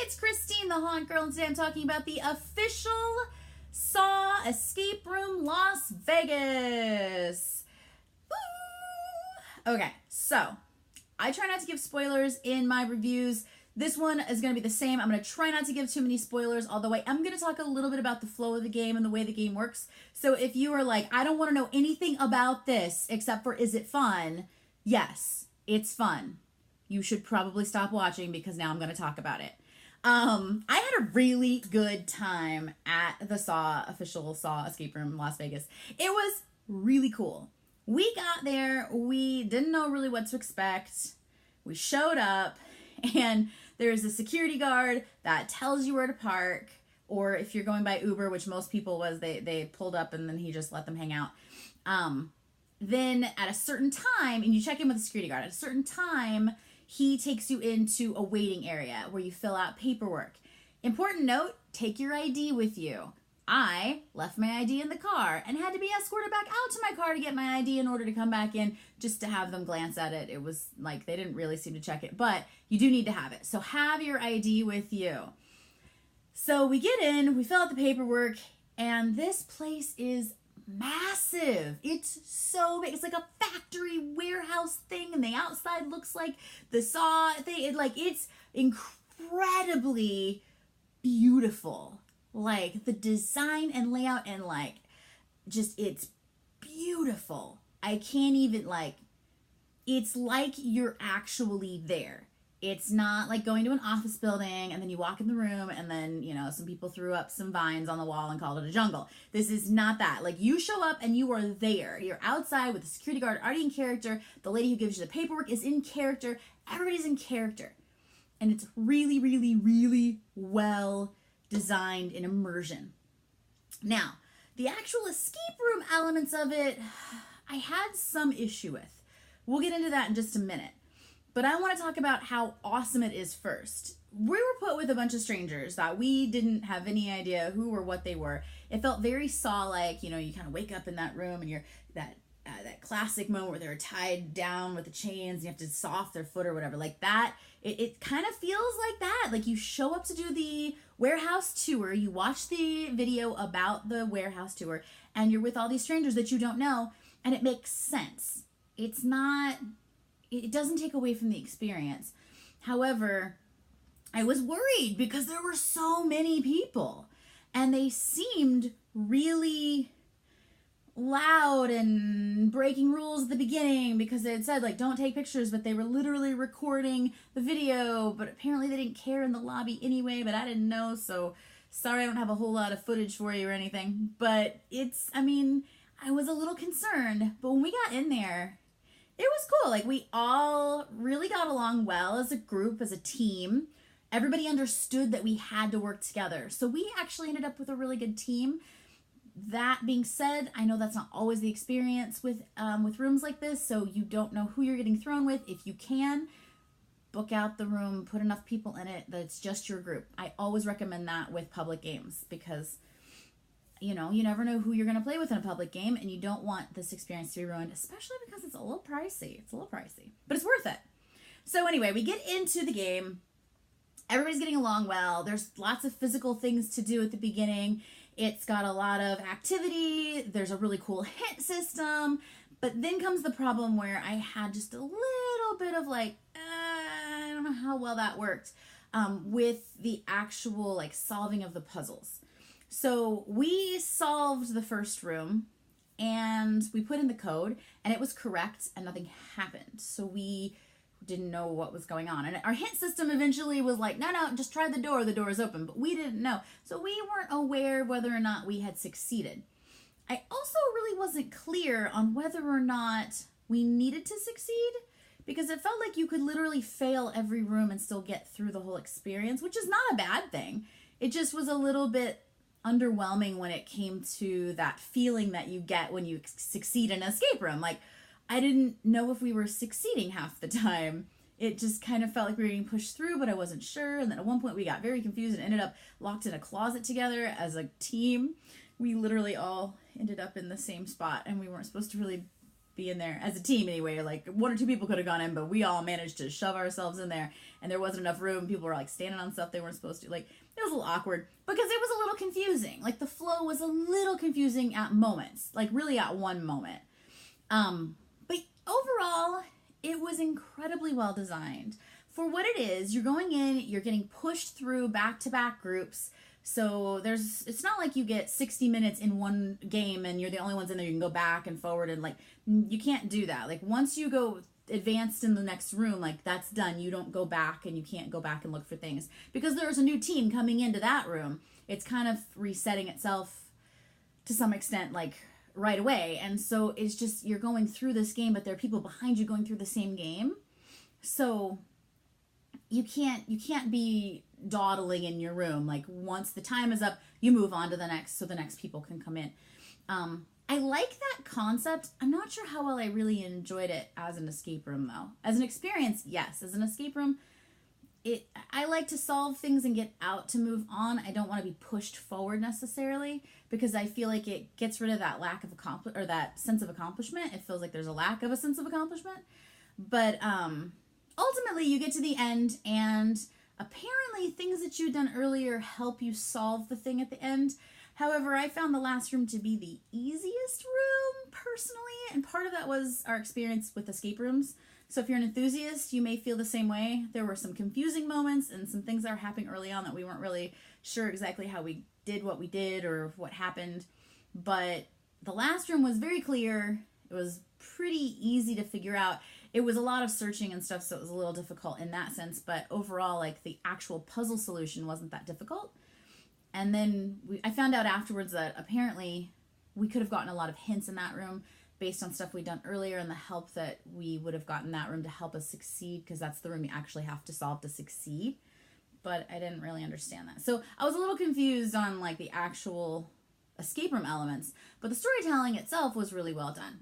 it's Christine, the Haunt Girl, and today I'm talking about the official Saw Escape Room Las Vegas. Woo! Okay, so I try not to give spoilers in my reviews. This one is going to be the same. I'm going to try not to give too many spoilers, although I am going to talk a little bit about the flow of the game and the way the game works. So if you are like, I don't want to know anything about this except for is it fun? Yes, it's fun. You should probably stop watching because now I'm going to talk about it. I had a really good time at the official Saw Escape Room Las Vegas. It was really cool. We got there, we didn't know really what to expect. We showed up, and there's a security guard that tells you where to park, or if you're going by Uber, which most people was, they pulled up and then he just let them hang out. Then at a certain time, and you check in with the security guard, at a certain time, he takes you into a waiting area where you fill out paperwork. Important note, take your ID with you. I left my ID in the car and had to be escorted back out to my car to get my ID in order to come back in just to have them glance at it. It was like they didn't really seem to check it, but you do need to have it. So have your ID with you. So we get in, we fill out the paperwork, and this place is massive. It's so big. It's like a factory warehouse thing, and the outside looks like the Saw thing. It's incredibly beautiful. Like the design and layout and it's beautiful. I can't even it's like you're actually there. It's not like going to an office building and then you walk in the room and then, some people threw up some vines on the wall and called it a jungle. This is not that. Like, you show up and you are there. You're outside with the security guard already in character. The lady who gives you the paperwork is in character. Everybody's in character. And it's really, really, really well designed in immersion. Now, the actual escape room elements of it, I had some issue with. We'll get into that in just a minute. But I want to talk about how awesome it is first. We were put with a bunch of strangers that we didn't have any idea who or what they were. It felt very Saw-like. You kind of wake up in that room and you're that classic moment where they're tied down with the chains and you have to saw off their foot or whatever. Like that, it kind of feels like that. Like you show up to do the warehouse tour, you watch the video about the warehouse tour, and you're with all these strangers that you don't know, and it makes sense. It doesn't take away from the experience. However, I was worried because there were so many people and they seemed really loud and breaking rules at the beginning because they had said don't take pictures, but they were literally recording the video, but apparently they didn't care in the lobby anyway, but I didn't know, so sorry I don't have a whole lot of footage for you or anything. But I was a little concerned, but when we got in there, it was cool. We all really got along well as a group, as a team. Everybody understood that we had to work together. So we actually ended up with a really good team. That being said, I know that's not always the experience with rooms like this, so you don't know who you're getting thrown with. If you can, book out the room, put enough people in it that it's just your group. I always recommend that with public games because you never know who you're going to play with in a public game, and you don't want this experience to be ruined, especially because it's a little pricey. But it's worth it. So anyway, we get into the game. Everybody's getting along well. There's lots of physical things to do at the beginning. It's got a lot of activity. There's a really cool hit system. But then comes the problem where I had just a little bit of I don't know how well that worked with the actual solving of the puzzles. So we solved the first room and we put in the code and it was correct and nothing happened. So we didn't know what was going on. And our hint system eventually was no, just try the door is open. But we didn't know. So we weren't aware whether or not we had succeeded. I also really wasn't clear on whether or not we needed to succeed because it felt like you could literally fail every room and still get through the whole experience, which is not a bad thing. It just was a little bit underwhelming when it came to that feeling that you get when you succeed in an escape room. I didn't know if we were succeeding half the time. It just kind of felt like we were getting pushed through, but I wasn't sure. And then at one point we got very confused and ended up locked in a closet together as a team. We literally all ended up in the same spot and we weren't supposed to really be in there as a team anyway. Like, one or two people could have gone in, but we all managed to shove ourselves in there, and there wasn't enough room. People were like standing on stuff they weren't supposed to. Like, it was a little awkward because it was a little confusing. Like, the flow was a little confusing at moments, like really at one moment. But overall, it was incredibly well designed. For what it is, you're going in, you're getting pushed through back-to-back groups. So it's not like you get 60 minutes in one game and you're the only ones in there. You can go back and forward, and like, you can't do that. Like, once you go advanced in the next room, like, that's done. You don't go back, and you can't go back and look for things because there's a new team coming into that room. It's kind of resetting itself to some extent, like, right away. And so it's just, you're going through this game, but there are people behind you going through the same game. So you can't be dawdling in your room. Like, once the time is up, you move on to the next, so the next people can come in. I like that concept. I'm not sure how well I really enjoyed it as an escape room, though. As an experience, yes. As an escape room, I like to solve things and get out to move on. I don't want to be pushed forward necessarily, because I feel like it gets rid of that lack of that sense of accomplishment. It feels like there's a lack of a sense of accomplishment. But ultimately, you get to the end, and apparently things that you'd done earlier help you solve the thing at the end. However, I found the last room to be the easiest room, personally, and part of that was our experience with escape rooms. So if you're an enthusiast, you may feel the same way. There were some confusing moments and some things that were happening early on that we weren't really sure exactly how we did what we did or what happened. But the last room was very clear. It was pretty easy to figure out. It was a lot of searching and stuff, so it was a little difficult in that sense. But overall, like, the actual puzzle solution wasn't that difficult. And then I found out afterwards that apparently we could have gotten a lot of hints in that room based on stuff we'd done earlier and the help that we would have gotten in that room to help us succeed, because that's the room you actually have to solve to succeed. But I didn't really understand that. So I was a little confused on, like, the actual escape room elements, but the storytelling itself was really well done.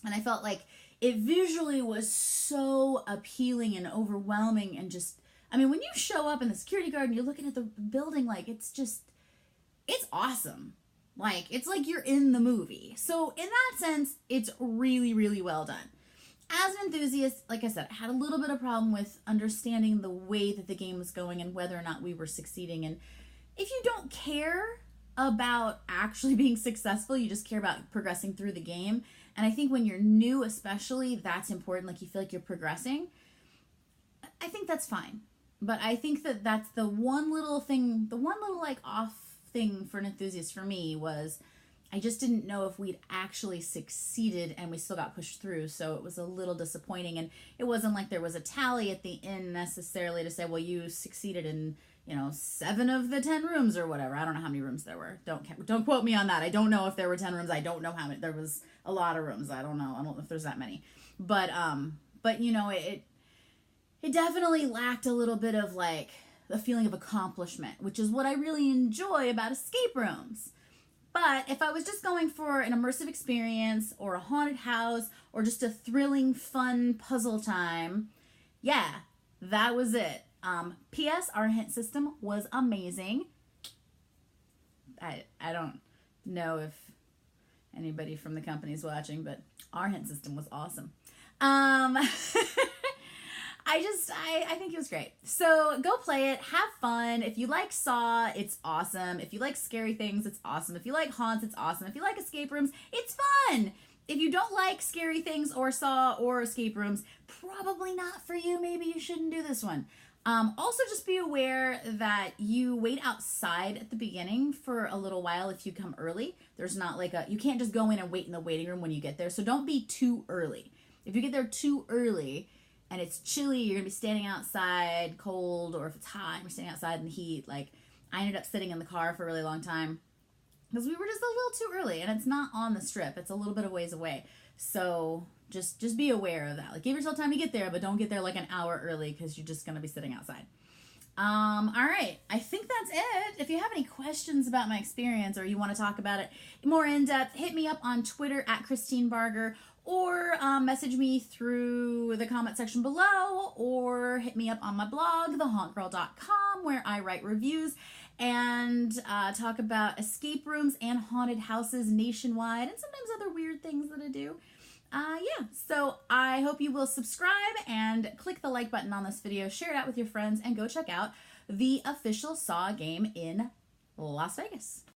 And I felt like it visually was so appealing and overwhelming, and just, I mean, when you show up in the security guard and you're looking at the building, like, it's awesome. Like, it's like you're in the movie. So in that sense, it's really, really well done. As an enthusiast, like I said, I had a little bit of problem with understanding the way that the game was going and whether or not we were succeeding. And if you don't care about actually being successful, you just care about progressing through the game. And I think when you're new, especially, that's important. Like, you feel like you're progressing. I think that's fine. But I think that that's the one little thing, like, off thing for an enthusiast for me was I just didn't know if we'd actually succeeded, and we still got pushed through. So it was a little disappointing. And it wasn't like there was a tally at the end necessarily to say, well, you succeeded in, 7 of the 10 rooms or whatever. I don't know how many rooms there were. Don't quote me on that. I don't know if there were 10 rooms. I don't know how many. There was a lot of rooms. I don't know. I don't know if there's that many. But it definitely lacked a little bit of, like, the feeling of accomplishment, which is what I really enjoy about escape rooms. But if I was just going for an immersive experience or a haunted house or just a thrilling, fun puzzle time, yeah, that was it. P.S. Our hint system was amazing. I don't know if anybody from the company is watching, but our hint system was awesome. I think it was great. So go play it. Have fun. If you like Saw, it's awesome. If you like scary things, it's awesome. If you like haunts, it's awesome. If you like escape rooms, it's fun. If you don't like scary things or Saw or escape rooms, probably not for you. Maybe you shouldn't do this one. Also, just be aware that you wait outside at the beginning for a little while if you come early. There's not like you can't just go in and wait in the waiting room when you get there. So don't be too early. If you get there too early and it's chilly, you're going to be standing outside cold, or if it's hot, you're standing outside in the heat. Like, I ended up sitting in the car for a really long time because we were just a little too early, and it's not on the strip. It's a little bit of ways away. So just be aware of that. Like, give yourself time to get there, but don't get there like an hour early because you're just going to be sitting outside. All right. I think that's it. If you have any questions about my experience or you want to talk about it more in depth, hit me up on Twitter at Christine Barger, or message me through the comment section below, or hit me up on my blog, thehauntgirl.com, where I write reviews and talk about escape rooms and haunted houses nationwide, and sometimes other weird things that I do. yeah, so I hope you will subscribe and click the like button on this video, share it out with your friends, and go check out the official Saw game in Las Vegas.